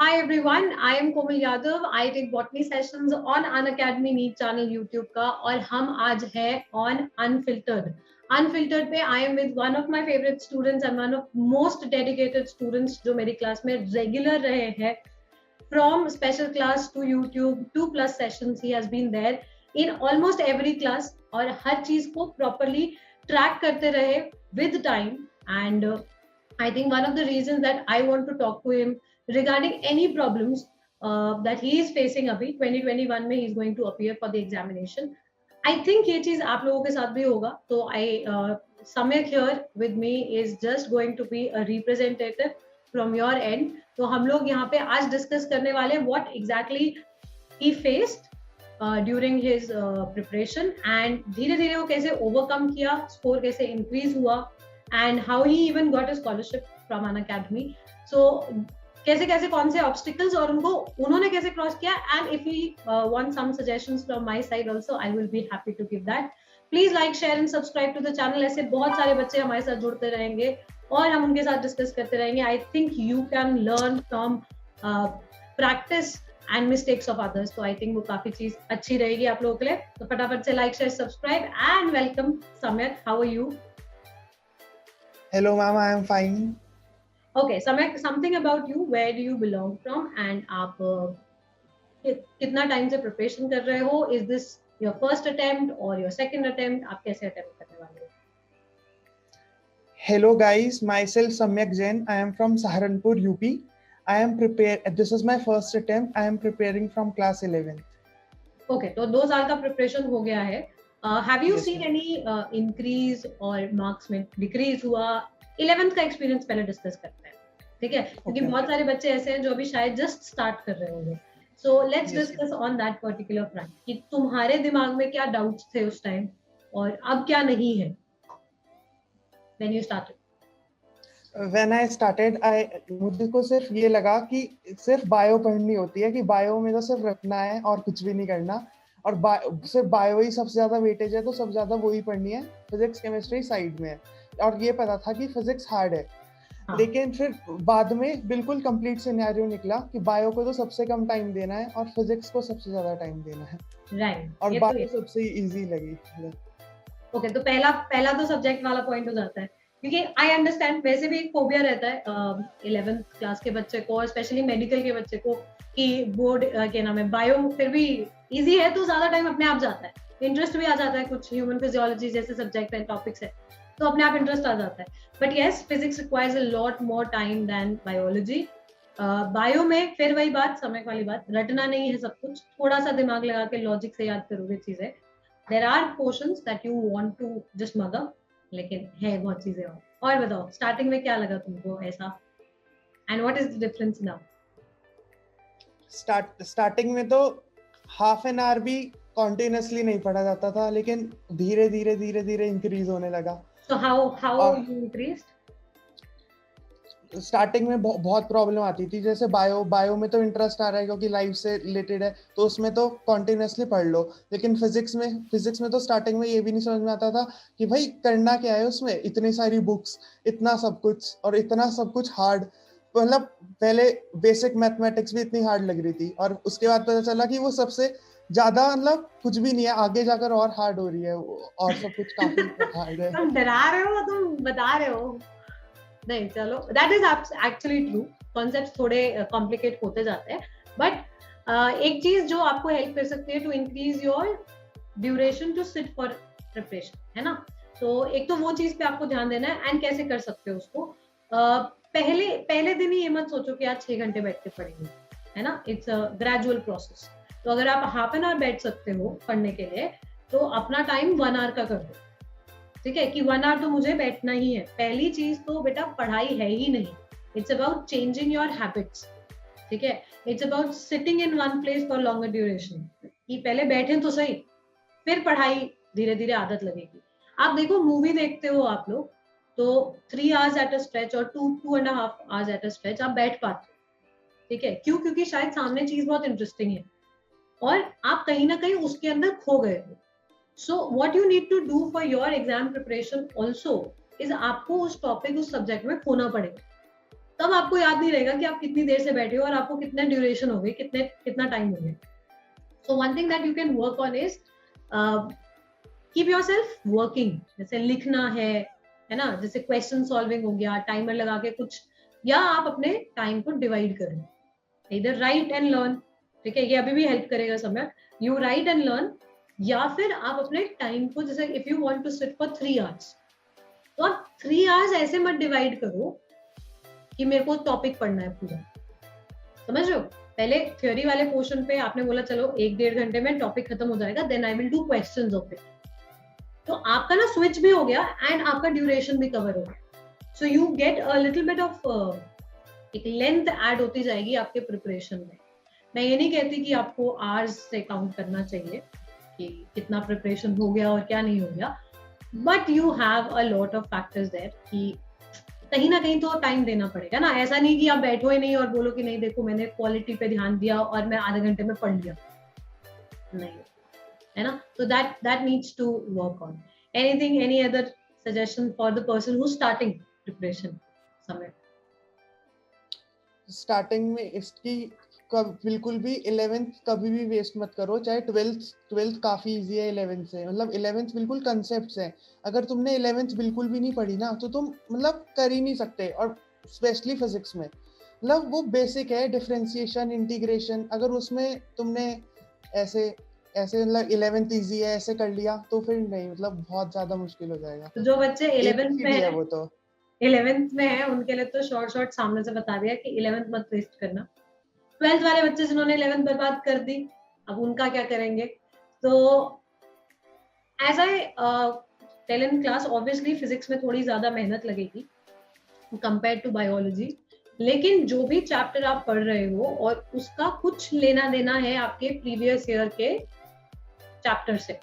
Hi everyone, I am Komal Yadav. I take botany sessions on Unacademy Neat channel YouTube का और हम आज है on Unfiltered. Unfiltered पे I am with one of my favorite students and one of most dedicated students जो मेरी class में regular रहे हैं. From special class to YouTube, 2+ sessions he has been there in almost every class और हर चीज को properly track करते रहे with time and I think one of the reasons that I want to talk to him regarding any problems that he is facing अभी 2021 में he is going to appear for the examination. I think ये चीज आप लोगों के साथ भी होगा. तो Samyak here with me is just going to be a representative from your end. तो हम लोग यहाँ पे आज discuss करने वाले what exactly he faced during his preparation and धीरे धीरे वो कैसे overcome किया, score कैसे increase हुआ and how he even got a scholarship from Unacademy. So कैसे कैसे कौन से ऑब्स्टिकल्स और उनको उन्होंने कैसे क्रॉस किया and if you want some suggestions from my side also I will be happy to give that. Please like share and subscribe to the channel. ऐसे बहुत सारे बच्चे हमारे साथ जुड़ते रहेंगे और हम उनके साथ डिस्कस करते रहेंगे. I think you can learn from practice and mistakes of others. तो आई थिंक वो काफी चीज अच्छी रहेगी आप लोगों के लिए. तो फटाफट से like share subscribe and welcome Samyak. How are you? Hello ma'am, I am fine. Okay, something about you. Where do you belong from? And आप कितना टाइम से प्रिपरेशन कर रहे हो? Is this your first attempt or your second attempt? आप कैसे attempt करने वाले हो? Hello guys, myself Samyak Jain. I am from Saharanpur, UP. I am prepared. This is my first attempt. I am preparing from class 11th. Okay, तो 2 साल का preparation हो गया है. Have you seen any increase और marks में decrease हुआ? 11th का एक्सपीरियंस पहले डिस्कस करते हैं, ठीक है? क्योंकि बहुत सारे बच्चे ऐसे हैं जो अभी शायद जस्ट स्टार्ट कर रहे होंगे. So let's discuss on that particular front कि तुम्हारे दिमाग में क्या डाउट्स थे उस टाइम और अब क्या नहीं है when you started. When I started, मुझे को सिर्फ ये लगा कि सिर्फ बायो पढ़नी होती है, कि बायो में तो सिर्फ रखना है और कुछ भी नहीं करना, और सिर्फ बायो ही सबसे ज्यादा वेटेज है तो सबसे ज्यादा वो ही पढ़नी है. फिजिक्स केमिस्ट्री साइड में है और ये पता था कि फिजिक्स हार्ड है. लेकिन फिर बाद में बिल्कुल कंप्लीट सिनेरियो निकला कि बायो को तो सबसे कम टाइम देना है और फिजिक्स को सबसे ज्यादा टाइम देना है. राइट. और बायो सबसे इजी लगी. ओके, तो पहला तो सब्जेक्ट वाला पॉइंट हो जाता है क्योंकि आई अंडरस्टैंड वैसे भी एक फोबिया रहता है 11th क्लास के बच्चे को और स्पेशली मेडिकल के बच्चे को कि बोर्ड के नाम है बायो फिर भी इजी है तो ज्यादा टाइम अपने आप जाता है. इंटरेस्ट भी आ जाता है, कुछ ह्यूमन फिजियोलॉजी जैसे सब्जेक्ट है, टॉपिक्स है तो अपने आप इंटरेस्ट आ जाता है. But yes, physics requires a lot more time than biology. Bio में फिर वही बात, समय वाली बात, रटना नहीं है सब कुछ, थोड़ा सा दिमाग लगा के लॉजिक से याद करोगे चीजें. There are portions that you want to just mug up, लेकिन है बहुत चीजें. और बताओ स्टार्टिंग में क्या लगा तुमको ऐसा and what is the difference now? Starting में तो हाफ एन आवर भी कॉन्टिन्यूसली नहीं पढ़ा जाता था, लेकिन धीरे धीरे इंक्रीज होने लगा. So how you increased? Starting में बहुत प्रॉब्लम आती थी. जैसे बायो में तो इंटरेस्ट आ रहा है क्योंकि लाइफ से रिलेटेड है तो उसमें तो कॉन्टिन्यूसली पढ़ लो. लेकिन फिजिक्स में तो स्टार्टिंग में ये भी नहीं समझ में आता था कि भाई करना क्या है उसमें. इतनी सारी बुक्स, इतना सब कुछ और इतना सब कुछ हार्ड. मतलब पहले बेसिक मैथमेटिक्स भी इतनी हार्ड लग रही थी और उसके बाद पता चला कि वो सबसे ज्यादा मतलब कुछ भी नहीं है, आगे जाकर और हार्ड हो रही है और सब कुछ काफी हार्ड है. तुम डरा रहे हो, तुम बता रहे हो. नहीं चलो, that is actually true. Concepts थोड़े कॉम्प्लिकेट होते जाते हैं बट एक चीज जो आपको हेल्प कर सकती है to increase your duration to sit for preparation, है ना? तो एक तो वो चीज पे आपको ध्यान देना है एंड कैसे कर सकते हो उसको. पहले दिन ही ये मत सोचो कि आज 6 घंटे बैठ के पढ़ेंगे, है ना? It's a gradual process. तो अगर आप हाफ एन आवर बैठ सकते हो पढ़ने के लिए तो अपना टाइम 1 आवर का कर दो, ठीक है? कि 1 आवर तो मुझे बैठना ही है. पहली चीज तो बेटा पढ़ाई है ही नहीं. It's about changing your habits, ठीक है? It's about sitting in one place for longer duration. कि पहले बैठे तो सही, फिर पढ़ाई धीरे धीरे आदत लगेगी. आप देखो मूवी देखते हो आप लोग तो 3 आवर्स एट अ स्ट्रेच और 2.5 आवर्स एट अ स्ट्रेच आप बैठ पाते हो, ठीक है? क्यों? क्योंकि शायद सामने चीज बहुत इंटरेस्टिंग है और आप कहीं ना कहीं उसके अंदर खो गए हो. So what you need to do for your exam preparation also is आपको उस टॉपिक, उस सब्जेक्ट में खोना पड़ेगा. तब आपको याद नहीं रहेगा कि आप कितनी देर से बैठे हो और आपको कितने ड्यूरेशन हो गई, कितना टाइम हो गया. So one thing that you can work on is keep yourself working. जैसे लिखना है ना, जैसे क्वेश्चन सॉल्विंग हो गया, टाइमर लगा के कुछ, या आप अपने टाइम को डिवाइड करें. इधर राइट एंड लर्न, ठीक है, ये अभी भी हेल्प करेगा समय. यू राइट एंड लर्न, या फिर आप अपने टाइम को, जैसे if you want to sit for 3 hours, तो आप 3 आवर्स ऐसे मत डिवाइड करो कि मेरे को टॉपिक पढ़ना है पूरा. समझ रहे हो? पहले थ्योरी वाले पोर्शन पे आपने बोला चलो 1-1.5 घंटे में टॉपिक खत्म हो जाएगा, then I will do questions of it. तो आपका ना स्विच भी हो गया एंड आपका ड्यूरेशन भी कवर हो गया. So you get a little bit of एक लेंथ ऐड होती जाएगी आपके प्रिपरेशन में. मैं ये नहीं कहती कि आपको आवर्स से काउंट करना चाहिए कि कितना प्रिपरेशन हो गया और क्या नहीं हो गया, but you have a lot of factors there कि कहीं ना कहीं तो टाइम देना पड़ेगा ना. ऐसा नहीं कि आप बैठो ही नहीं और बोलो कि नहीं देखो मैंने क्वालिटी पे ध्यान दिया और मैं आधे घंटे में पढ़ लिया, नहीं, है ना. तो that needs to work on. Anything, any other suggestion for the person who starting preparation? समय स्टार्टिंग में इसकी बिल्कुल भी 11th कभी भी वेस्ट मत करो, चाहे 12th काफी इजी है 11th से. मतलब 11th बिल्कुल कंसेप्ट्स है. अगर तुमने 11th बिल्कुल भी नहीं पढ़ी ना तो तुम मतलब कर ही नहीं सकते. और स्पेशली फिजिक्स में मतलब वो बेसिक है, डिफरेंशिएशन, इंटीग्रेशन. अगर उसमें तुमने ऐसे ऐसे मतलब 11th इजी है ऐसे कर लिया तो फिर नहीं, मतलब बहुत ज्यादा मुश्किल हो जाएगा. तो जो बच्चे 11th में है, वो तो 11th में है उनके लिए तो शॉर्ट सामने से बता दिया कि 11th मत वेस्ट करना. 12th वाले बच्चे जिन्होंने 11th बर्बाद कर दी, अब उनका क्या करेंगे? तो as I tell in class, obviously physics में थोड़ी ज्यादा मेहनत लगेगी कंपेयर टू बायोलॉजी, लेकिन जो भी चैप्टर आप पढ़ रहे हो और उसका कुछ लेना देना है आपके प्रीवियस ईयर के चैप्टर से,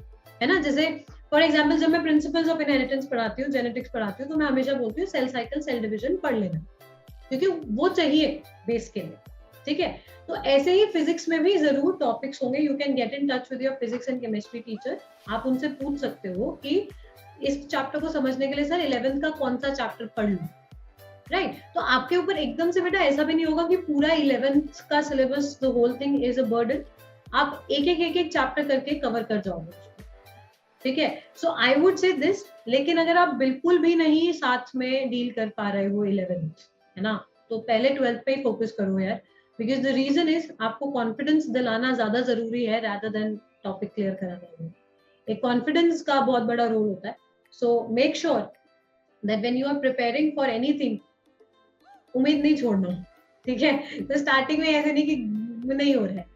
है ना. जैसे फॉर एग्जाम्पल जब मैं प्रिंसिपल्स ऑफ इनहेरिटेंस पढ़ाती हूँ, जेनेटिक्स पढ़ाती हूँ, तो मैं हमेशा बोलती हूँ सेल साइकिल, सेल डिविजन पढ़ लेना, क्योंकि वो चाहिए बेस के लिए. ठीक है, तो ऐसे ही फिजिक्स में भी जरूर टॉपिक्स होंगे. You can get in touch with your physics and chemistry teacher. आप उनसे पूछ सकते हो कि इस चैप्टर को समझने के लिए सर 11th का कौन सा चैप्टर पढ़ लूं, राइट. तो आपके ऊपर एकदम से बेटा ऐसा भी नहीं होगा कि पूरा 11th का syllabus, the whole thing is a burden. आप एक एक चैप्टर करके कवर कर जाओगे, ठीक है. So I would say this. लेकिन अगर आप बिल्कुल भी नहीं साथ में डील कर पा रहे हो 11th, है ना, तो पहले 12th पे ही फोकस करो यार. बिकॉज द रीजन इज आपको कॉन्फिडेंस दिलाना ज्यादा जरूरी है rather than टॉपिक क्लियर कराना. एक कॉन्फिडेंस का बहुत बड़ा रोल होता है. So make sure that when you are preparing for anything, उम्मीद नहीं छोड़ना, ठीक है. तो स्टार्टिंग में ऐसे नहीं कि नहीं हो रहा है,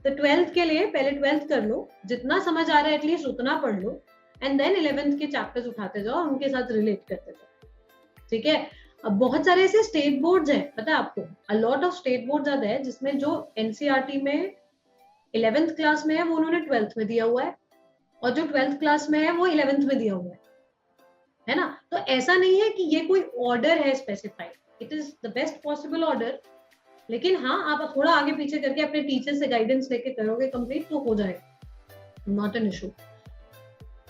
तो 12th के लिए पहले 12th कर लो, जितना समझ आ रहा है एटलीस्ट उतना पढ़ लो, एंड देन 11th के चैप्टर्स उठाते जाओ, उनके साथ रिलेट करते जाओ, ठीक है. अब बहुत सारे ऐसे स्टेट बोर्ड्स हैं, पता है आपको, a lot of state boards are there जिसमें जो एनसीईआरटी में 11th क्लास में है वो उन्होंने 12th में दिया हुआ है, और जो 12th क्लास में है वो 11th में दिया हुआ है ना. तो ऐसा नहीं है कि ये कोई ऑर्डर है specified, it is the best possible order. लेकिन हाँ, आप थोड़ा आगे पीछे करके अपने टीचर से गाइडेंस लेके करोगे कंप्लीट तो हो जाएगा, नॉट एन इशू.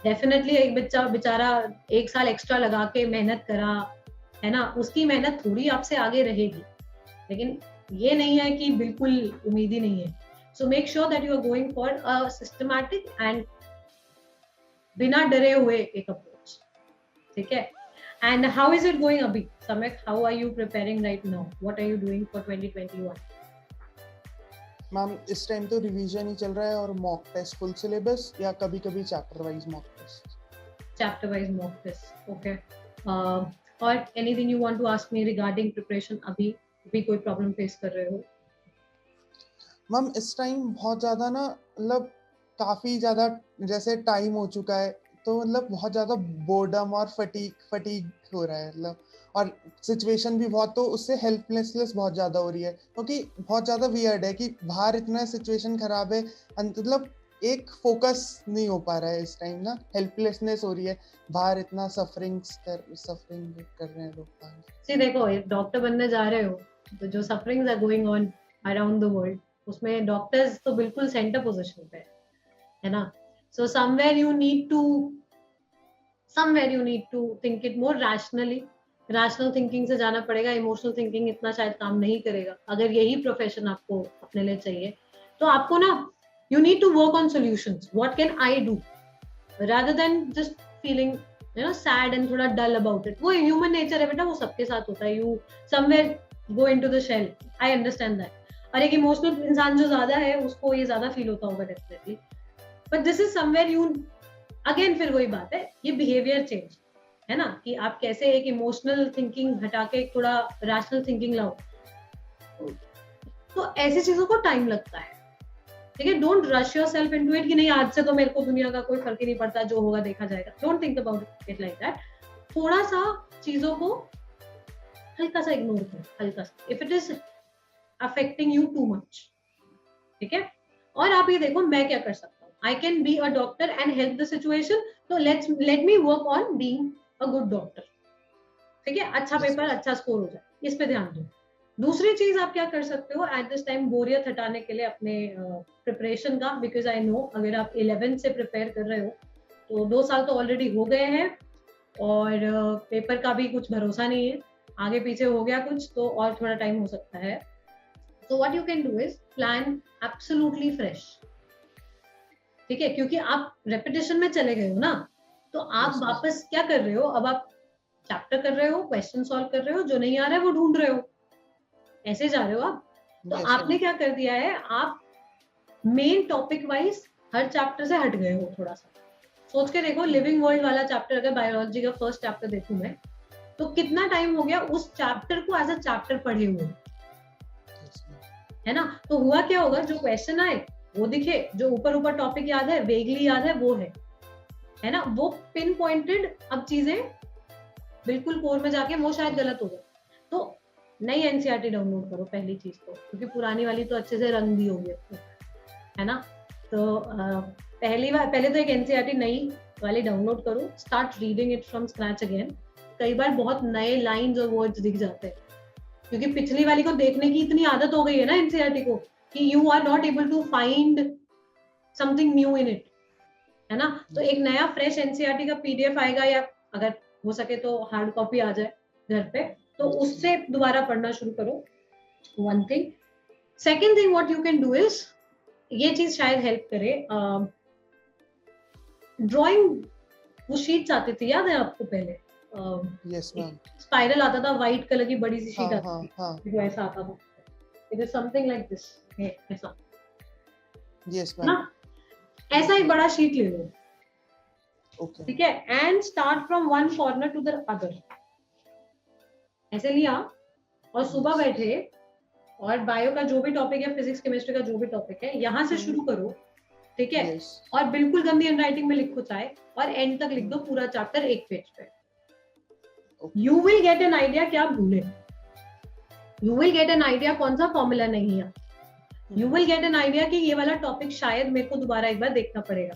डेफिनेटली एक बच्चा बेचारा 1 साल एक्स्ट्रा लगा के मेहनत करा, है ना, उसकी मेहनत थोड़ी आपसे आगे रहेगी, लेकिन ये नहीं है कि बिल्कुल उम्मीद ही नहीं है. So make sure that you are going for a systematic and बिना डरे हुए एक अप्रोच, ठीक है. And how is it going, Abhi? Samek, how are you preparing right now? What are you doing for 2021? Ma'am इस time तो revision ही चल रहा है और मॉक टेस्ट फुल सिलेबस या कभी कभी chapter wise mock test. Chapter wise mock test, okay. Or anything you want to ask me regarding preparation? अभी कोई प्रॉब्लम फेस कर रहे हो? मैम इस टाइम बहुत ज्यादा ना, मतलब काफी ज्यादा जैसे टाइम हो चुका है तो मतलब बहुत ज्यादा बोर्डम और फटीग हो रहा है, मतलब और सिचुएशन भी बहुत, तो उससे हेल्पलेसनेस बहुत ज्यादा हो रही है, क्योंकि बहुत ज्यादा वियर्ड है कि बाहर इतना सिचुएशन खराब है, मतलब एक फोकस नहीं हो पा रहा है इस टाइम ना. हेल्पलेसनेस हो रही है, बाहर इतना सफरिंग कर रहे हैं लोग बाहर. See, देखो, एक डॉक्टर बनने जा रहे हो तो जो sufferings are going on around the world, उसमें डॉक्टर्स तो बिल्कुल सेंटर पोजीशन पे है ना. So somewhere you need to think it more rationally. Rational thinking से जाना पड़ेगा, इमोशनल थिंकिंग इतना शायद काम नहीं करेगा। अगर यही प्रोफेशन आपको अपने लिए चाहिए तो आपको ना you need to work on solutions, what can I do, rather than just feeling sad and थोड़ा dull about it। वो human nature है बेटा, वो सबके साथ होता है। You somewhere go into the shell, I understand that। और एक इमोशनल इंसान जो ज्यादा है उसको ये ज्यादा फील होता होगा definitely, but this is somewhere you again, फिर वही बात है, ये बिहेवियर चेंज है ना, कि आप कैसे एक इमोशनल थिंकिंग हटा के एक थोड़ा रैशनल थिंकिंग लाओ। तो ऐसी चीजों को टाइम लगता है, ठीक है। Don't rush yourself into it कि नहीं आज से तो मेरे को दुनिया का कोई फर्क ही नहीं पड़ता, जो होगा देखा जाएगा। Don't think about it like that. थोड़ा सा चीजों को हल्का सा इग्नोर करो, हल्का सा, if it is affecting you too much, ठीक है। और आप ये देखो मैं क्या कर सकता हूँ, I can be a doctor and help the situation, तो let me work on being a good doctor, ठीक है। अच्छा पेपर, अच्छा स्कोर हो जाए, इस पे ध्यान दो। दूसरी चीज आप क्या कर सकते हो एट दिस टाइम, बोरियत हटाने के लिए अपने प्रिपरेशन का, बिकॉज आई नो अगर आप 11 से प्रिपेयर कर रहे हो तो 2 साल तो ऑलरेडी हो गए हैं, और पेपर का भी कुछ भरोसा नहीं है, आगे पीछे हो गया कुछ तो और थोड़ा टाइम हो सकता है। So what you can do is plan absolutely fresh, ठीक है, क्योंकि आप रेपिटेशन में चले गए हो ना, तो आप वापस क्या कर रहे हो, अब आप चैप्टर कर रहे हो, क्वेश्चन सॉल्व कर रहे हो, जो नहीं आ रहा है वो ढूंढ रहे हो, ऐसे जा रहे हो आप। तो आपने क्या कर दिया है, आप मेन टॉपिक वाइज हर चैप्टर से हट गए हो थोड़ा सा। सोच के देखो, लिविंग वर्ल्ड वाला चैप्टर अगर बायोलॉजी का फर्स्ट चैप्टर देखूं मैं, तो कितना टाइम हो गया उस चैप्टर को एज अ चैप्टर पढ़े हुए, है ना। तो हुआ क्या होगा, जो क्वेश्चन आए वो दिखे, जो ऊपर ऊपर टॉपिक याद है, वेगली याद है, वो है ना, वो पिन पॉइंटेड। अब चीजें बिल्कुल कोर में जाके वो शायद गलत हो जाए, तो नई एनसीईआरटी डाउनलोड करो पहली चीज तो, क्योंकि पुरानी वाली तो अच्छे से रंग दी होगी, है ना। तो पहले तो एक एनसीईआरटी नई वाली डाउनलोड करो, start reading it from scratch again. कई बार बहुत नए लाइंस और वर्ड्स दिख जाते हैं, क्योंकि पिछली वाली को देखने की इतनी आदत हो गई है ना एनसीईआरटी को, कि you are not able to find something new in it, है ना। तो एक नया फ्रेश एनसीईआरटी का पीडीएफ आएगा, या अगर हो सके तो हार्ड कॉपी आ जाए घर पे, तो उससे दोबारा पढ़ना शुरू करो, one thing. Second thing what you can do is, ये चीज शायद हेल्प करे, ड्राइंग, वो शीट्स आती थी, याद है आपको पहले? यस मैम, स्पाइरल आता था, व्हाइट कलर की बड़ी सी शीट आती थी, हाँ, ऐसा आता था, it is something like this, ऐसा, यस मैम, ऐसा एक बड़ा शीट ले लो, ओके, ठीक है, and start from one corner to the other, ऐसे लिया, और सुबह बैठे और बायो का जो भी टॉपिक है, फिजिक्स केमिस्ट्री का जो भी टॉपिक है, यहाँ से शुरू करो, ठीक है, और बिल्कुल गंदी हैंडराइटिंग में लिखो चाहे, और एंड तक लिख दो पूरा चैप्टर एक पेज पे। You will get an idea क्या भूले, you will get an idea कौन सा फॉर्मूला नहीं है, you will get an idea कि ये वाला टॉपिक शायद मेरे को दोबारा एक बार देखना पड़ेगा।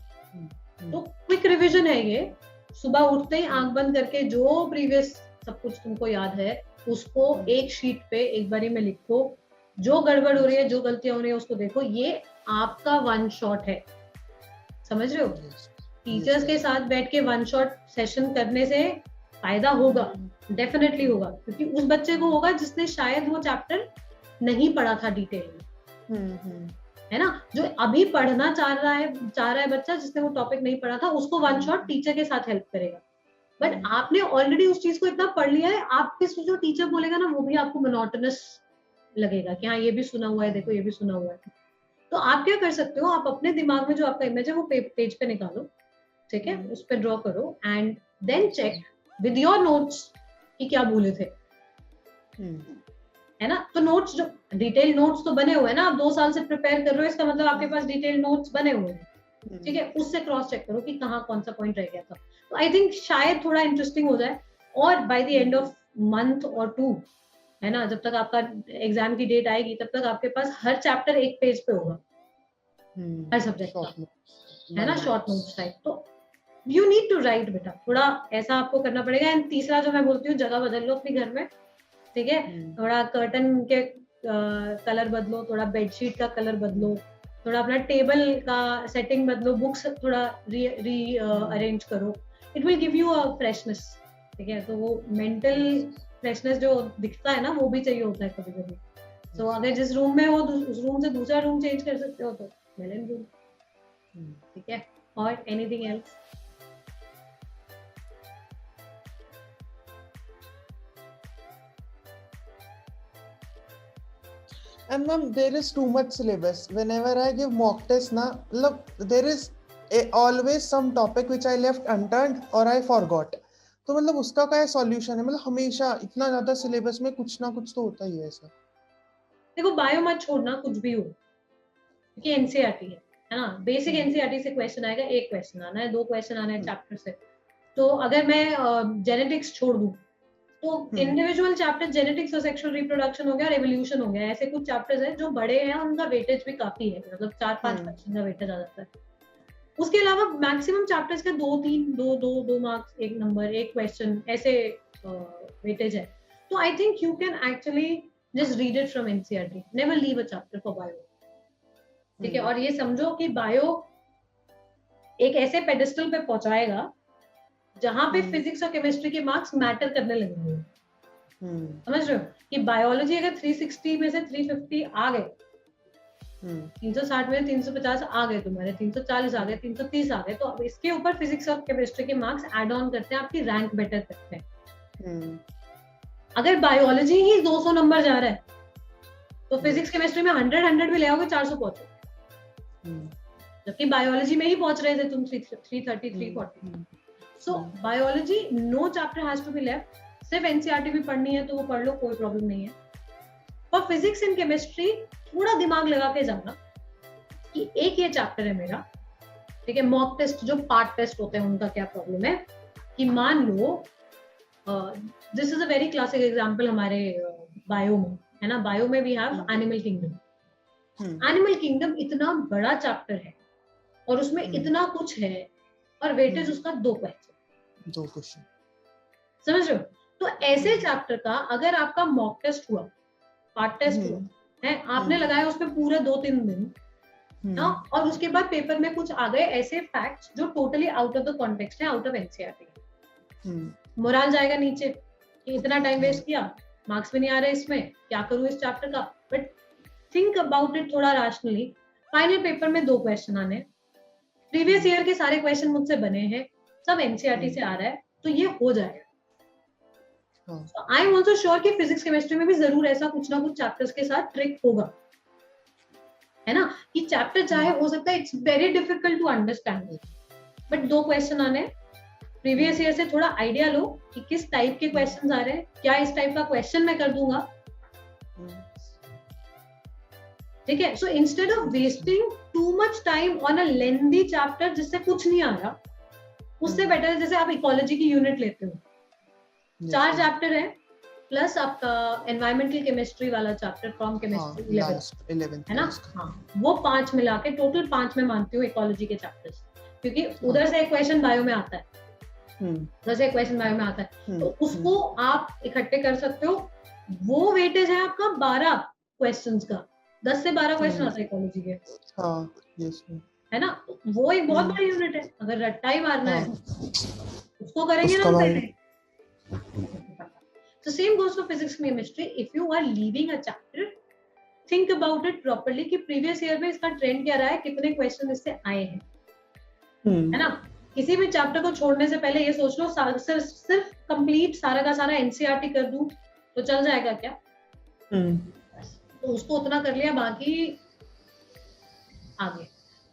तो क्विक रिवीजन है ये, सुबह उठते ही आंख बंद करके जो प्रीवियस सब कुछ तुमको याद है उसको एक शीट पे एक बारी में लिखो, जो गड़बड़ हो रही है, जो गलतियां हो रही है उसको देखो, ये आपका वन शॉट है, समझ रहे हो। टीचर्स के साथ बैठ के वन शॉट सेशन करने से फायदा होगा, डेफिनेटली होगा, क्योंकि उस बच्चे को होगा जिसने शायद वो चैप्टर नहीं पढ़ा था डिटेल में, है ना। जो अभी पढ़ना चाह रहा है बच्चा, जिसने वो टॉपिक नहीं पढ़ा था, उसको वन शॉट टीचर के साथ हेल्प करेगा। बट आपने ऑलरेडी उस चीज को इतना पढ़ लिया है, आपके जो टीचर बोलेगा ना वो भी आपको मोनोटोनस लगेगा कि हाँ ये भी सुना हुआ है, देखो ये भी सुना हुआ है। तो आप क्या कर सकते हो, आप अपने दिमाग में जो आपका इमेज है वो पेज पे निकालो, ठीक है, उस पर ड्रॉ करो, and then check with your notes कि क्या भूले थे, है ना। तो नोट्स, जो डिटेल नोट्स तो बने हुए हैं ना, आप 2 साल से प्रिपेयर कर रहे हो, इसका मतलब आपके पास डिटेल नोट्स बने हुए हैं, ठीक है, उससे क्रॉस चेक करो कि कहाँ कौन सा पॉइंट रह गया था। तो आई थिंक शायद थोड़ा इंटरेस्टिंग हो जाए, और by the end of month और 2, है ना, जब तक आपका एग्जाम की डेट आएगी तब तक आपके पास हर चैप्टर एक पेज पे होगा, हर सब्जेक्ट का, है ना, शॉर्ट नोट्स टाइप। तो यू नीड टू राइट बेटा, थोड़ा ऐसा आपको करना पड़ेगा। एंड तीसरा जो मैं बोलती हूँ, जगह बदल लो अपने घर में, ठीक है, थोड़ा कर्टन के कलर बदलो, थोड़ा बेडशीट का कलर बदलो, थोड़ा अपना टेबल का सेटिंग बदलो, बुक्स थोड़ा री अरेंज करो, it will give you a freshness, ठीक है, तो वो मेंटल फ्रेशनेस जो दिखता है ना वो भी चाहिए होता है कभी कभी। तो अगर जिस रूम में हो उस रूम से दूसरा रूम चेंज कर सकते हो तो वेल एंड गुड, ठीक है। और anything else? And ma'am, there is too much syllabus. Whenever I give mock test na, there is always some topic which I left unturned or I forgot. तो मतलब उसका क्या सॉल्यूशन है? मतलब हमेशा इतना ज्यादा सिलेबस में कुछ ना कुछ तो होता ही है ऐसा। देखो बायो मत छोड़ना कुछ भी हो, क्योंकि एनसीईआरटी है ना, बेसिक एनसीईआरटी से क्वेश्चन आएगा, एक क्वेश्चन आना है, 2 क्वेश्चन आना है चैप्टर से। तो अगर मैं जेनेटिक्स छोड़ दूं तो इंडिविजुअल चैप्टर जेनेटिक्स और सेक्सुअल रिप्रोडक्शन हो गया और एवोल्यूशन हो गया, ऐसे कुछ चैप्टर्स हैं जो बड़े हैं, उनका वेटेज भी काफी है, मतलब 4-5 क्वेश्चन का वेटेज आ जाता है। उसके अलावा मैक्सिमम चैप्टर्स के 2 मार्क्स, 1 नंबर, 1 क्वेश्चन, ऐसे वेटेज है। तो I think you can actually just read it from NCERT, never leave a chapter for bio, ठीक है। और ये समझो कि बायो एक ऐसे पेडिस्टल पे पहुंचाएगा जहां पे फिजिक्स और केमिस्ट्री के मार्क्स मैटर करने लगेंगे। समझ रहे हो कि बायोलॉजी अगर 360 में से 350 आ गए, 360 में 350 आ गए, तुम्हारे 340 आ गए, 330 आ गए, तो अब इसके ऊपर फिजिक्स और केमिस्ट्री के मार्क्स ऐड ऑन करते हैं, आपकी रैंक बेटर करते हैं। अगर बायोलॉजी ही 200 नंबर जा रहा है तो फिजिक्स केमिस्ट्री में 100 भी ले आओगे 400 पहुंचो, जबकि बायोलॉजी में ही पहुंच रहे थे तुम 330 340। So biology no chapter has to be left, सिर्फ एनसीईआरटी भी पढ़नी है तो वो पढ़ लो, कोई प्रॉब्लम नहीं है। और फिजिक्स एंड केमिस्ट्री थोड़ा दिमाग लगा के जाना कि एक ये चैप्टर है मेरा, ठीक है। मॉक टेस्ट जो पार्ट टेस्ट होते हैं उनका क्या प्रॉब्लम है कि मान लो this is a very classic example हमारे बायो में है ना, बायो में we have animal kingdom. Animal kingdom इतना बड़ा चैप्टर है और उसमें इतना कुछ है और वेटेज उसका 2 क्वेश्चन, समझ रहे हो। तो ऐसे चैप्टर का अगर आपका मॉक टेस्ट हुआ, पार्ट टेस्ट हुआ है, आपने लगाया उसमें पूरा 2-3 दिन ना, और उसके बाद पेपर में कुछ आ गए ऐसे फैक्ट्स जो totally out of the context है, आउट ऑफ एनसीईआरटी, मोरल जाएगा नीचे कि इतना टाइम वेस्ट किया, मार्क्स भी नहीं आ रहे इसमें, क्या करूं इस चैप्टर का। बट थिंक अबाउट इट थोड़ा रैशनली, फाइनल पेपर में 2 क्वेश्चन आने, प्रीवियस ईयर के सारे क्वेश्चन मुझसे बने हैं, सब एनसीईआरटी से आ रहा है, तो ये हो जाएगा। आई एम ऑल्सो श्योर कि फिजिक्स केमिस्ट्री में भी जरूर ऐसा कुछ ना कुछ चैप्टर्स के साथ ट्रिक होगा, है ना, कि चैप्टर चाहे हो सकता है it's very difficult to understand, but 2 question आने, प्रीवियस ईयर से थोड़ा आइडिया लो कि किस टाइप के क्वेश्चंस आ रहे हैं, क्या इस टाइप का क्वेश्चन मैं कर दूंगा, ठीक है। So instead of wasting too much time on a lengthy chapter जिससे कुछ नहीं आ रहा, उससे बेटर है जैसे आप इकोलॉजी की यूनिट लेते हो, 4 चैप्टर है प्लस आपका एनवायरमेंटल केमिस्ट्री वाला चैप्टर फ्रॉम केमिस्ट्री 11 है ना, हाँ, वो 5 मिला के टोटल 5 में मानती हूँ इकोलॉजी के चैप्टर्स, क्योंकि उधर से एक क्वेश्चन बायो में आता है, उधर से एक क्वेश्चन बायो में आता है, तो उसको आप इकट्ठे कर सकते हो। वो वेटेज है आपका 12 क्वेश्चंस का, 10 से 12 क्वेश्चन आता है इकोलॉजी के, है ना, वो एक बहुत बड़ी यूनिट है। अगर रट्टा ही मारना है उसको करेंगे ना पहले। So same goes for physics and chemistry. If you are leaving a chapter, think about it properly कि previous year में इसका trend क्या रहा है, कितने क्वेश्चन इससे आए हैं, है ना। किसी भी चैप्टर को छोड़ने से पहले ये सोच लो सिर्फ कंप्लीट सारा का सारा एनसीईआरटी कर दूं तो चल जाएगा क्या, तो उसको उतना कर लिया, बाकी आगे,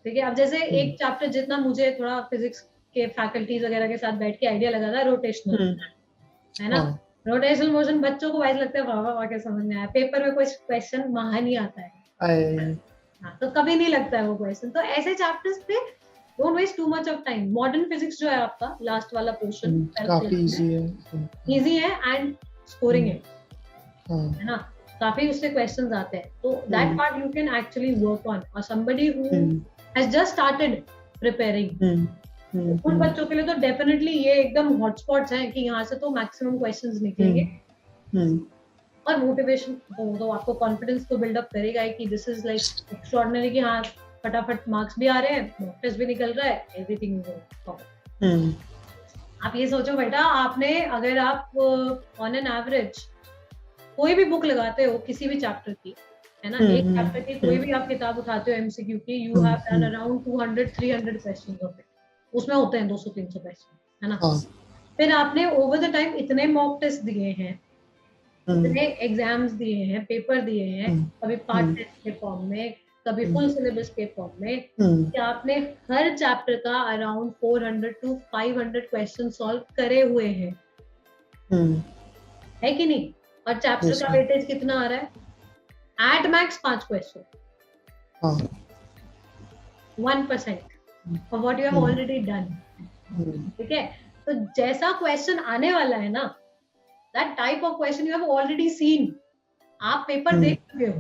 ठीक है। अब जैसे एक चैप्टर जितना मुझे थोड़ा फिजिक्स के फैकल्टीज वगैरह के साथ बैठ के आइडिया लगा था, रोटेशनल, है ना, रोटेशनल मोशन बच्चों को वाइज लगता है वाह वाह क्या समझ में आया, पेपर में कोई क्वेश्चन वहां नहीं आता है, हाँ, तो कभी नहीं लगता है वो क्वेश्चन। तो ऐसे चैप्टर्स पे don't waste too much of time. Modern physics जो है आपका लास्ट वाला पोर्शन काफी इजी है एंड स्कोरिंग है ना, काफी उससे क्वेश्चंस आते हैं, तो that part you can actually work on. और somebody who has just started preparing, उन बच्चों के लिए तो डेफिनेटली ये एकदम हॉटस्पॉट्स हैं कि यहाँ से तो मैक्सिमम क्वेश्चंस निकलेंगे, और मोटिवेशन तो आपको कॉन्फिडेंस तो बिल्डअप करेगा कि दिस इज लाइक एक्स्ट्राऑर्डिनरी, कि हाँ फटाफट मार्क्स भी आ रहे हैं, मॉक टेस्ट भी निकल रहा है, एवरीथिंग इज परफेक्ट। आप ये सोचो बेटा, आपने अगर आप ऑन एन एवरेज कोई भी बुक लगाते हो किसी भी चैप्टर की, है ना, एक चैप्टर की कोई भी आप किताब उठाते हो एमसीक्यू की, you have done around 200-300 questions of it, उसमें होते हैं 200-300 क्वेश्चन, है ना। फिर आपने ओवर द टाइम इतने मॉक टेस्ट दिए हैं, इतने एग्जाम्स दिए हैं, पेपर दिए हैं, कभी पार्ट टेस्ट के फॉर्म में, कभी फुल सिलेबस के फॉर्म में, कि आपने हर चैप्टर का अराउंड 400-500 क्वेश्चन सॉल्व करे हुए हैं, है कि नहीं। और चैप्टर का वेटेज कितना आ रहा है, at max 5 question, 1% of what you have already done, ठीक है। तो जैसा क्वेश्चन आने वाला है ना, that type of question you have already seen, आप पेपर देख चुके हो।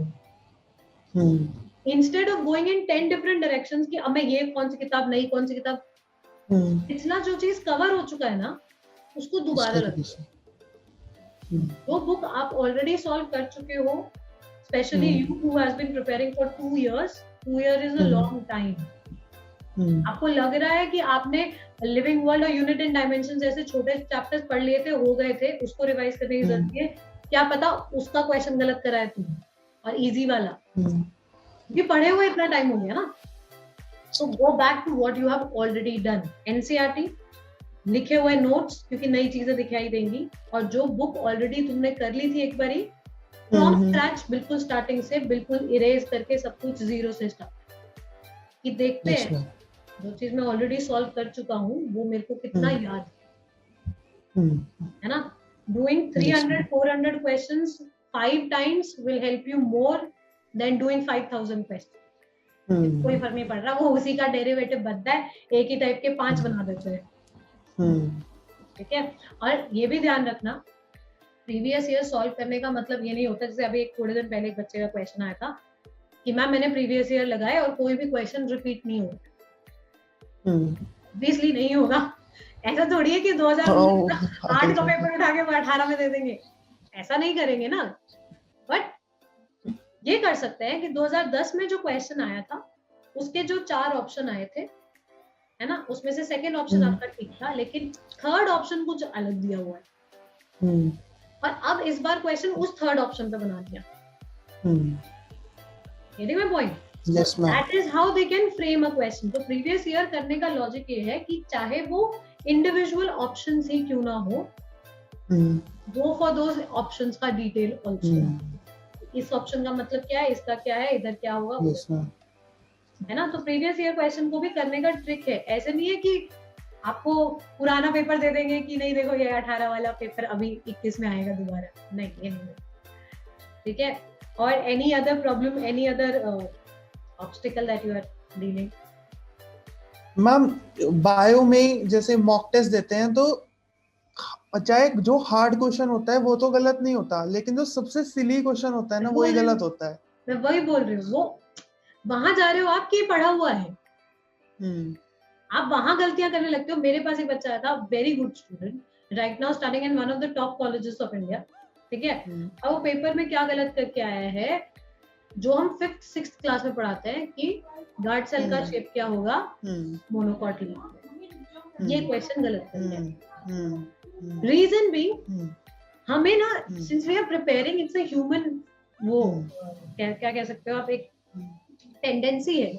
Instead of going in 10 different directions कि अब मैं ये कौन सी किताब, नहीं कौन सी किताब, पिछला जो चीज कवर हो चुका है ना, उसको दोबारा रखो। जो बुक आप ऑलरेडी सॉल्व कर चुके हो, specially you who has been preparing for 2 years, 2 year is a long time. आपको लग रहा है कि आपने लिविंग वर्ल्ड और यूनिट एंड डायमेंशन जैसे छोटे चैप्टर्स पढ़ लिए थे, हो गए थे, उसको रिवाइज करने की जरूरत है, क्या पता उसका क्वेश्चन गलत कराया तुम, और इजी वाला, ये पढ़े हुए इतना टाइम हो गया ना। So go back to what you have already done, NCERT, लिखे हुए नोट्स, क्योंकि नई चीजें दिखाई देंगी, और जो बुक ऑलरेडी तुमने कर ली थी एक बारी फ्रॉम स्क्रैच, बिल्कुल स्टार्टिंग से, बिल्कुल इरेज करके सब कुछ जीरो से स्टार्ट, कि देखते हैं जो चीज मैं ऑलरेडी सॉल्व कर चुका हूँ वो मेरे को कितना याद है ना। Doing 300-400 questions 5 times will help you more than doing 5000 questions। कोई फर्क नहीं पड़ रहा, वो उसी का डेरिवेटिव बनता है, एक ही टाइप के 5 बना देते हैं, ठीक है। और ये भी ध्यान रखना, प्रीवियस ईयर सॉल्व करने का मतलब ये नहीं होता, जैसे अभी एक थोड़े दिन पहले एक बच्चे का क्वेश्चन आया था कि मैम मैंने प्रीवियस ईयर लगाए और कोई भी क्वेश्चन रिपीट नहीं हुआ। ऑब्वियसली नहीं होगा, ऐसा थोड़ी है कि 2008 का पेपर उठा के 18 में दे देंगे, ऐसा नहीं करेंगे ना। बट ये कर सकते हैं कि 2010 में जो क्वेश्चन आया था उसके जो 4 ऑप्शन आए थे, है ना, उसमें से सेकंड ऑप्शन आपका ठीक था, लेकिन थर्ड ऑप्शन कुछ अलग दिया हुआ है, और अब इस बार क्वेश्चन उस थर्ड ऑप्शन पे बना दिया। Getting my point? Yes, that is how they can frame a question। तो प्रीवियस ईयर करने का लॉजिक ये है कि चाहे वो इंडिविजुअल ऑप्शंस ही क्यों ना हो, गो फॉर दोस ऑप्शंस का डिटेल आल्सो। इस ऑप्शन का मतलब क्या है, इसका क्या है, इधर क्या होगा, yes, है ना। तो प्रीवियस ईयर क्वेश्चन को भी करने का ट्रिक है, ऐसे नहीं है कि आपको पुराना पेपर दे देंगे कि नहीं देखो ये 18 वाला पेपर अभी 21 में आएगा दोबारा, नहीं, ये नहीं, ठीक है। और any other problem, any other obstacle that you are dealing? Ma'am bio में जैसे मॉक टेस्ट देते हैं तो चाहे जो हार्ड क्वेश्चन होता है वो तो गलत नहीं होता, लेकिन जो सबसे सिली क्वेश्चन होता है ना वही गलत होता है। मैं वही बोल रही हूँ, वो वहां जा रहे हो आप कि पढ़ा हुआ है, आप वहां गलतियां करने लगते हो। मेरे पास एक बच्चा था, very good student, right now studying in one of the top colleges of India, ठीक है। अब वो पेपर में क्या गलत करके आया है, जो हम 5th-6th क्लास में पढ़ाते हैं कि गार्ड सेल का शेप क्या होगा, मोनोकॉटिल, ये क्वेश्चन गलत कर दिया। रीजन भी हमें ना, since we are preparing, it's a human, वो क्या कह सकते हो आप, एक टेंडेंसी है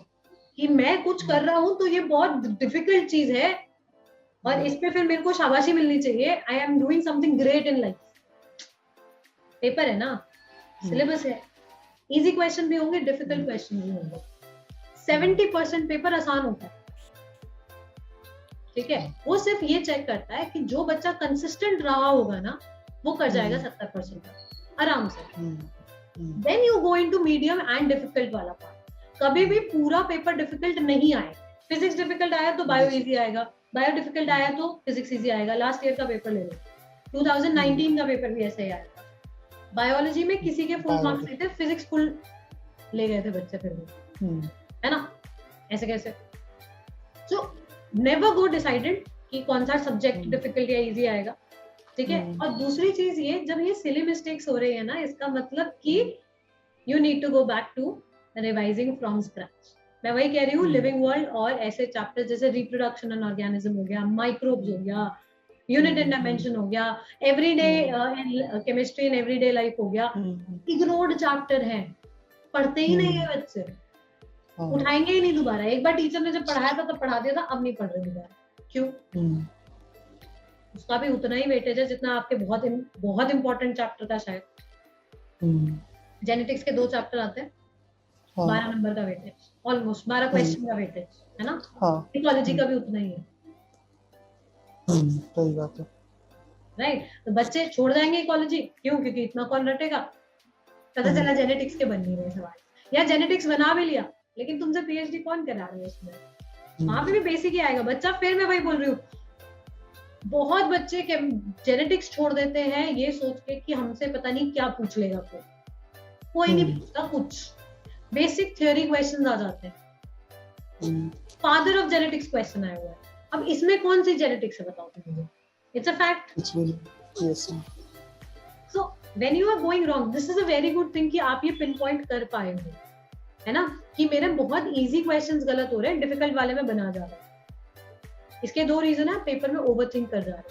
कि मैं कुछ कर रहा हूँ तो ये बहुत डिफिकल्ट चीज है और इस पे फिर मेरे को शाबाशी मिलनी चाहिए, I am doing something great in life. Paper है ना, सिलेबस है, इजी क्वेश्चन भी होंगे, डिफिकल्ट क्वेश्चन भी होंगे। 70% पेपर आसान होता है, ठीक है। वो सिर्फ ये चेक करता है कि जो बच्चा कंसिस्टेंट रहा होगा ना, वो कर जाएगा 70% तक आराम से। Then you go into medium and difficult वाला पार्ट। कभी भी पूरा पेपर डिफिकल्ट नहीं आए, फिजिक्स डिफिकल्ट आया तो बायो इजी आएगा, बायो डिफिकल्ट आया तो फिजिक्स इजी आएगा। लास्ट ईयर का पेपर ले लो, 2019 का पेपर भी ऐसे ही आया था। बायोलॉजी में किसी के फुल मार्क्स नहीं थे, फिजिक्स फुल ले गए थे बच्चे फिर भी, है ना, ऐसे कैसे। सो नेवर गो डिसाइडेड कि कौन सा सब्जेक्ट डिफिकल्ट या इजी आएगा, ठीक है। और दूसरी चीज ये, जब ये सिली मिस्टेक्स हो रही है ना, इसका मतलब कि you need to go back to revising from scratch. मैं वही कह रही हूँ, लिविंग वर्ल्ड और ऐसे चैप्टर जैसे रिप्रोडक्शन एंड ऑर्गेनिज्म हो गया, माइक्रोब्स हो गया, यूनिट एंड डायमेंशन हो गया, everyday chemistry in everyday life हो गया, इग्नोर्ड चैप्टर है, पढ़ते ही नहीं है बच्चे, उठाएंगे ही नहीं दोबारा। एक बार टीचर ने जब पढ़ाया था तब पढ़ा दिया था, अब नहीं पढ़ रहे दोबारा। क्यों? उसका भी उतना ही वेटेज है जितना आपके बहुत इंपॉर्टेंट चैप्टर का शायद। जेनेटिक्स के 2 चैप्टर आते हैं, 12 नंबर का वेटेज, ऑलमोस्ट 12 क्वेश्चन का वेटेज है ना। इकोलॉजी का भी उतना ही है। सही बात है, राइट। तो बच्चे छोड़ जाएंगे इकोलॉजी, क्यों? क्योंकि इतना कौन रटेगा। पता चला जेनेटिक्स के बन नहीं रहे सवाल, या जेनेटिक्स बना भी लिया लेकिन तुमसे पीएचडी कौन करा रहा है उसमें, वहां पे भी बेसिक ही आएगा बच्चा। फिर मैं वही बोल रही हूँ, बहुत बच्चे जेनेटिक्स छोड़ देते हैं ये सोच के कि हमसे पता नहीं क्या पूछ लेगा कोई नहीं पूछता कुछ, बेसिक थ्योरी क्वेश्चंस आ जाते हैं। फादर ऑफ जेनेटिक्स क्वेश्चन आया हुआ है, अब इसमें कौन सी जेनेटिक्स है बताओ तुम मुझे। It's a fact. Yes. So when you are going wrong, this is a very good thing कि आप ये पिन पॉइंट कर पाए हो, है ना, कि मेरे बहुत इजी क्वेश्चंस गलत हो रहे हैं, डिफिकल्ट वाले में बना जा रहा है। इसके 2 रीजन है, पेपर में ओवरथिंक कर जा रहे हो,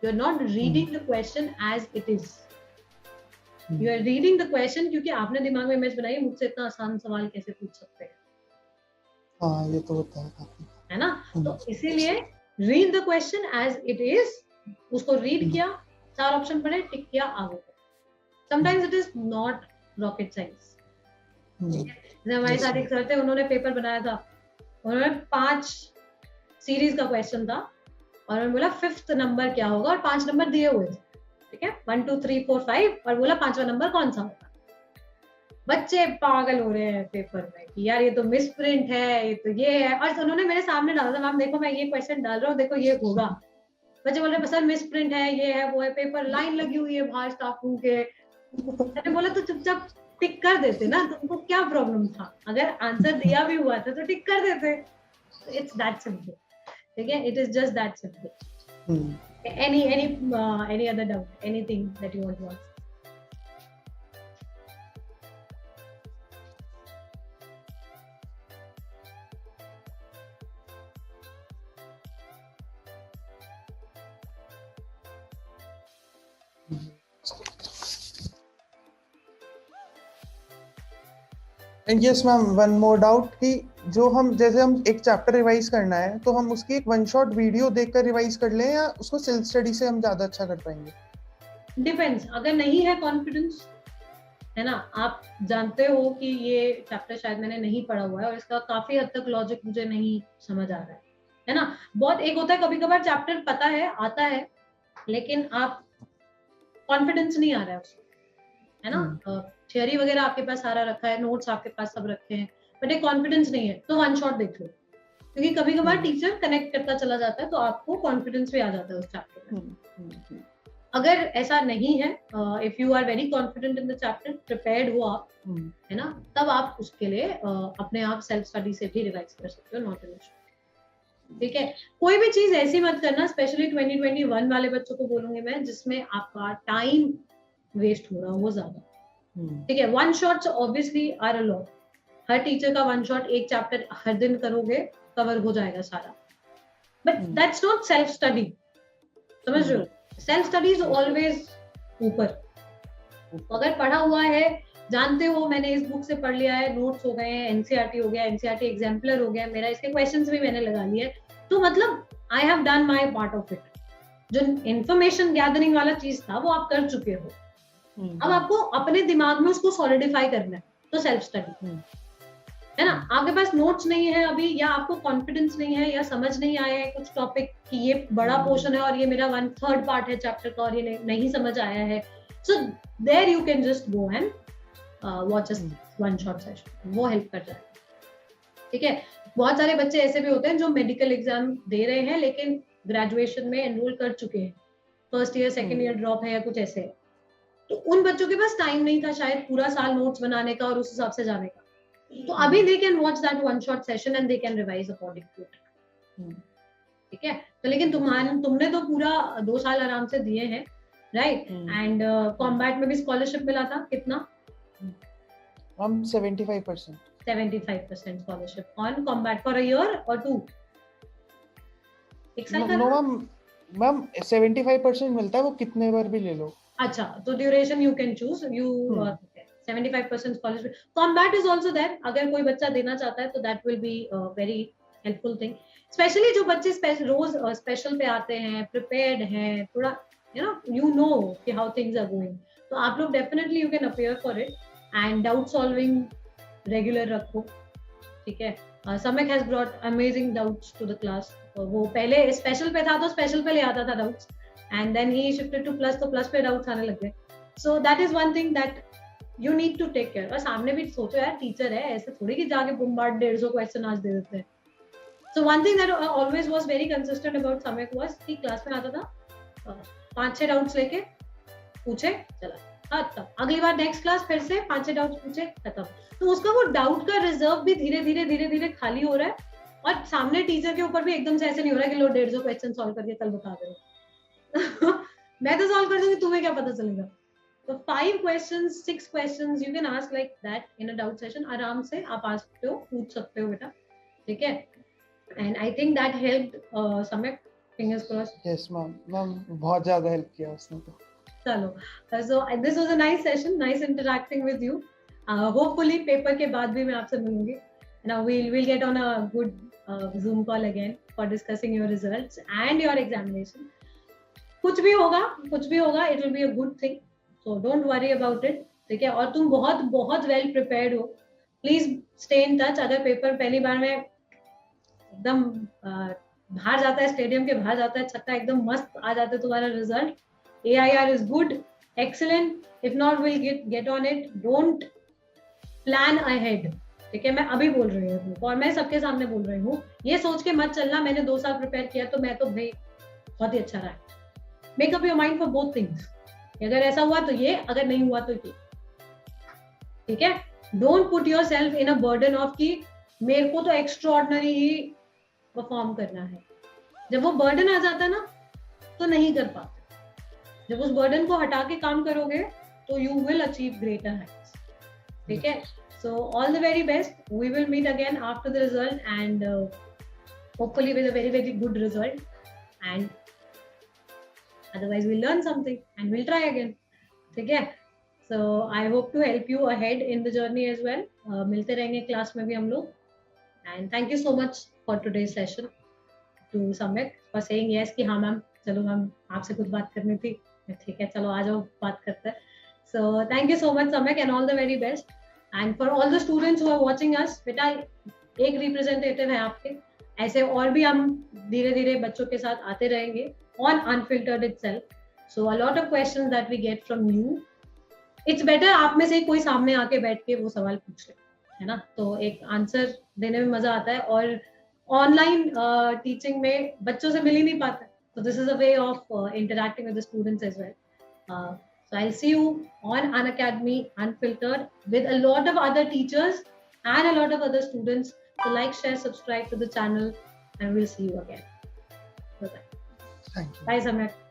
you are not reading the question as it is, you are reading the question क्योंकि आपने दिमाग में इमेज बनाई मुझसे इतना आसान सवाल कैसे पूछ सकते हैं। हाँ, ये तो होता है काफी, है ना। तो इसीलिए read the question as it is, उसको रीड किया, 4 ऑप्शन पढ़े, टिक किया, आगे। Sometimes it is not rocket science. हमारे साथ एक सर थे, उन्होंने पेपर बनाया था, उन्होंने 5 सीरीज का क्वेश्चन था और उन्होंने बोला 5th नंबर क्या होगा, और 5 नंबर दिए हुए थे, ठीक है, 1 2 3 4 5, और बोला 5वां नंबर कौन सा होगा। बच्चे पागल हो रहे हैं पेपर में कि यार ये तो मिस प्रिंट है, ये तो ये है, और उन्होंने मेरे सामने डाला था, मैम देखो मैं ये क्वेश्चन डाल रहा हूँ, देखो ये होगा। बच्चे बोल रहे सर मिस प्रिंट है, ये है वो है, पेपर लाइन लगी हुई है बाहर स्टाफ रूम के। मैंने बोला तो चुपचाप टिक कर देते ना, तुमको क्या प्रॉब्लम था, अगर आंसर दिया भी हुआ था तो टिक कर देते। इट्स दैट सिंपल, ठीक है, it is just that simple. any other doubt, anything that you want to ask? And yes ma'am, one more doubt कि जो हम जैसे हम एक चैप्टर रिवाइज करना है तो हम उसकी एक 1 शॉट वीडियो देखकर रिवाइज कर लें या उसको सेल्फ स्टडी से हम ज्यादा अच्छा कर पाएंगे? डिपेंड्स, अगर नहीं है कॉन्फिडेंस, है ना, आप जानते हो कि ये चैप्टर शायद मैंने नहीं पढ़ा हुआ है और इसका काफी हद तक लॉजिक मुझे नहीं समझ आ रहा है ना। बहुत एक होता है कभी कभार चैप्टर पता है, आता है, लेकिन आप कॉन्फिडेंस नहीं आ रहा है उसमें, है ना, थियरी वगैरह आपके पास सारा रखा है, नोट्स आपके पास सब रखे हैं, बट एक कॉन्फिडेंस नहीं है, तो 1 शॉट देख लो, क्योंकि कभी कभार टीचर कनेक्ट करता चला जाता है तो आपको कॉन्फिडेंस भी आ जाता है उस चैप्टर में। अगर ऐसा नहीं है, if you are very confident in the chapter, prepared हो आप, है ना, तब आप उसके लिए अपने आप सेल्फ स्टडी से भी रिवाइज कर सकते हो, नॉट एन इशू, ठीक है। कोई भी चीज ऐसी मत करना, स्पेशली 2021 वाले बच्चों को बोलूंगी मैं, जिसमें आपका टाइम वेस्ट हो रहा हो ज्यादा, ठीक है। 1 shots obviously are a lot, हर टीचर का 1 शॉट, एक चैप्टर हर दिन करोगे, कवर हो जाएगा सारा, but that's not self study, समझ रहे हो। सेल्फ स्टडी इज ऑलवेज ऊपर, अगर पढ़ा हुआ है, जानते हो मैंने इस बुक से पढ़ लिया है, नोट्स हो गए हैं, एनसीईआरटी हो गया, एनसीईआरटी एग्जाम्पलर हो गया मेरा, इसके क्वेश्चंस भी मैंने लगा लिए, तो मतलब I have done my part of it. जो इंफॉर्मेशन गैदरिंग वाला चीज था वो आप कर चुके हो, अब आपको अपने दिमाग में उसको सॉलिडिफाई करना है, तो सेल्फ स्टडी, है ना। आपके पास नोट्स नहीं है अभी, या आपको कॉन्फिडेंस नहीं है, या समझ नहीं आया है कुछ टॉपिक कि ये बड़ा पोर्शन है और ये मेरा 1/3 पार्ट है चैप्टर का और ये नहीं समझ आया है, so there you can just go and watch 1 shot session, वो हेल्प कर जाएगा, ठीक है। बहुत सारे बच्चे ऐसे भी होते हैं जो मेडिकल एग्जाम दे रहे हैं लेकिन ग्रेजुएशन में एनरोल कर चुके हैं, 1st year 2nd year drop है या कुछ ऐसे है, तो उन बच्चों के पास टाइम नहीं था शायद पूरा साल नोट्स बनाने का और उस हिसाब से जाने का, तो अभी they can watch that 1 shot session and they can revise according to it, ठीक है। तो लेकिन तुमने तो पूरा 2 साल आराम से दिए हैं, राइट, एंड कॉम्बैट में भी स्कॉलरशिप मिला था, कितना? हम 75% scholarship on combat for a year और 2, एक साल का? नो मैम, मैम 75% मिलता है, वो कितने बार भी ले लो। अच्छा, तो duration you can choose, you 75% scholarship, combat is also there, अगर कोई बच्चा देना चाहता है तो that will be very helpful thing, specially जो बच्चे रोज स्पेशल पे आते हैं, प्रिपेयर्ड हैं, थोड़ा यू नो कि हाउ थिंग्स आर गोइंग, तो आप लोग definitely you can appear for it, and doubt solving regular रखो, ठीक है। Samek has brought amazing doubts to the class. वो पहले स्पेशल पे था तो स्पेशल पे ले आता था doubts, and then he shifted to plus, तो प्लस पे डाउट्स आने लग गए। So that is one thing that you need to take care. और सामने भी सोचो यार, टीचर है, ऐसे थोड़ी कि जाके बुम्बार्ड 150 क्वेश्चन आज दे देते हैं। So one thing that always was very consistent about Samek was कि क्लास में आता था, 5-6 डाउट्स लेके पूछे, चला खत्म, अगली बार नेक्स्ट क्लास फिर से 5-6 डाउट्स पूछे, खत्म। तो उसका वो डाउट का रिजर्व भी धीरे धीरे खाली हो रहा है, और सामने टीचर के ऊपर भी एकदम से ऐसे नहीं हो रहा है कि लो 150 क्वेश्चन सॉल्व करके कल बता दे मैं तो सॉल्व कर दूंगी, तुम्हें क्या पता चलेगा। तो 5 questions 6 questions you can ask like that in a doubt session, आराम से आप आ सकते हो, पूछ सकते हो बेटा, ठीक है। And I think that helped Samek, fingers crossed. Yes ma'am, बहुत ज्यादा हेल्प किया उसने तो। चलो, so this was a nice session, nice interacting with you. Hopefully paper के बाद भी मैं आपसे मिलूंगी, now we'll get on a good Zoom call again for discussing your results and your examination. कुछ भी होगा it will be a good thing, so don't worry about it, ठीक है। और तुम बहुत बहुत well prepared हो, please stay in touch। अगर पेपर पहली बार में एकदम बाहर जाता है, स्टेडियम के बाहर जाता है, छक्का एकदम मस्त आ जाता है तुम्हारा result, AIR is good, excellent. If not, we'll get on it. Don't plan ahead. ठीक है, मैं अभी बोल रही हूँ और मैं सबके सामने बोल रही हूँ, ये सोच के मत चलना मैंने 2 साल प्रिपेयर किया तो मैं तो भाई बहुत ही अच्छा रहा। Make up your mind for both things, अगर ऐसा हुआ तो ये, अगर नहीं हुआ तो ये, ठीक है। Don't put your self in a burden of कि मेरे को तो एक्स्ट्राऑर्डिनरी ही परफॉर्म करना है। जब वो बर्डन आ जाता है ना तो नहीं कर पाते, जब उस बर्डन को हटा के काम करोगे तो you will achieve greater heights, ठीक है। So all the very best, we will meet again after the result and hopefully with a very very good result, and otherwise we'll learn something and we'll try again, ठीक है। So I hope to help you ahead in the journey as well. मिलते रहेंगे class में भी हम लोग, and thank you so much for today's session to Samek for saying yes कि हाँ मैम, चलो मैम आपसे कुछ बात करनी थी, ठीक है चलो आ जाओ बात करते हैं। So thank you so much Samek and all the very best, and for all the students who are watching us, बेटा एक रिप्रेजेंटेटिव है आपके, ऐसे और भी हम धीरे धीरे बच्चों के साथ आते रहेंगे on unfiltered itself. So a lot of questions that we get from you, it's better आप में से कोई सामने आके बैठ के वो सवाल पूछ ले, है ना, तो एक आंसर देने में मजा आता है, और ऑनलाइन टीचिंग में बच्चों से मिल ही नहीं पाता, so this is a way of interacting with the students as well. So I'll see you on Unacademy Unfiltered with a lot of other teachers and a lot of other students. So like, share, subscribe to the channel, and we'll see you again. Bye bye. Thank you. Bye Samek.